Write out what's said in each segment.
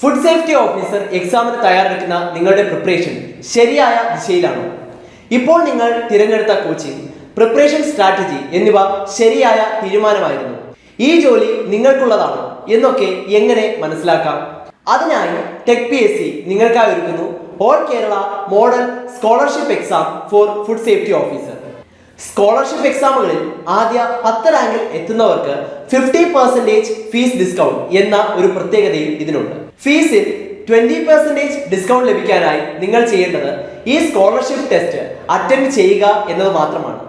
Food safety officer എക്സാമിന് തയ്യാറെടുക്കുന്ന നിങ്ങളുടെ പ്രിപ്പറേഷൻ ശരിയായ ദിശയിലാണോ? ഇപ്പോൾ നിങ്ങൾ തിരഞ്ഞെടുത്ത കോച്ചിങ്, പ്രിപ്പറേഷൻ സ്ട്രാറ്റജി എന്നിവ ശരിയായ തീരുമാനമായിരുന്നു. ഈ ജോലി നിങ്ങൾക്കുള്ളതാണോ എന്നൊക്കെ എങ്ങനെ മനസ്സിലാക്കാം? അതിനായി ടെക് PSC നിങ്ങൾക്കായി ഒരുക്കുന്നു all Kerala model scholarship exam for food safety officer. Scholarship എക്സാമുകളിൽ ആദ്യ 10 റാങ്കിൽ എത്തുന്നവർക്ക് 50% ഫീസ് ഡിസ്കൗണ്ട് എന്ന ഒരു പ്രത്യേകതയും ഇതിനുണ്ട്. ഫീസിൽ 20% ഡിസ്കൗണ്ട് ലഭിക്കാനായി നിങ്ങൾ ചെയ്യേണ്ടത് ഈ സ്കോളർഷിപ്പ് ടെസ്റ്റ് അറ്റൻഡ് ചെയ്യുക എന്നത് മാത്രമാണ്.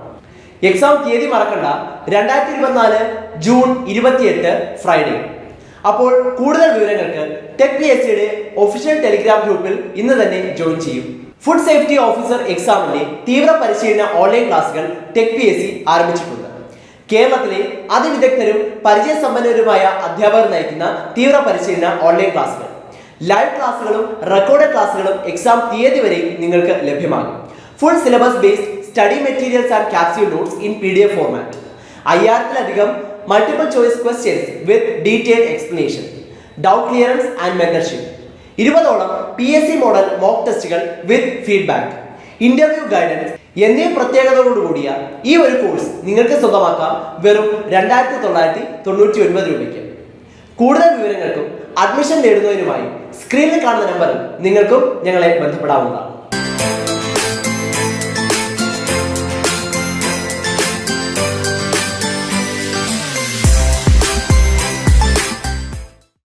എക്സാം തീയതി മറക്കണ്ട, 2024 ജൂൺ 28 ഫ്രൈഡേ. അപ്പോൾ കൂടുതൽ വിവരങ്ങൾക്ക് ടെക് PSCയുടെ ഒഫീഷ്യൽ ടെലിഗ്രാം ഗ്രൂപ്പിൽ ഇന്ന് തന്നെ ജോയിൻ ചെയ്യും. ഫുഡ് സേഫ്റ്റി ഓഫീസർ എക്സാമിന്റെ തീവ്ര പരിശീലന ഓൺലൈൻ ക്ലാസുകൾ ടെക് PSC ആരംഭിച്ചിട്ടുണ്ട്. കേരളത്തിലെ അതിവിദഗ്ധരും പരിചയസമ്പന്നരുമായ അധ്യാപകർ നയിക്കുന്ന തീവ്ര പരിശീലന ഓൺലൈൻ ക്ലാസുകൾ, ലൈവ് ക്ലാസുകളും റെക്കോർഡഡ് ക്ലാസുകളും എക്സാം തീയതി വരെയും നിങ്ങൾക്ക് ലഭ്യമാകും. Full syllabus based study materials and capsule notes in PDF format. 5000-ലധികം multiple choice questions with detailed explanation, doubt clearance and mentorship. 20ഓളം PSC മോഡൽ മോക്ക് ടെസ്റ്റുകൾ വിത്ത് ഫീഡ്ബാക്ക്, ഇന്റർവ്യൂ ഗൈഡൻസ് എന്നീ പ്രത്യേകതകളോടുകൂടിയ ഈ ഒരു കോഴ്സ് നിങ്ങൾക്ക് സ്വന്തമാക്കാം വെറും 2999 രൂപയ്ക്ക്. കൂടുതൽ വിവരങ്ങൾക്കും അഡ്മിഷൻ നേടുന്നതിനുമായി സ്ക്രീനിൽ കാണുന്ന നമ്പറിൽ നിങ്ങൾക്കും ഞങ്ങളെ ബന്ധപ്പെടാവുന്നതാണ്.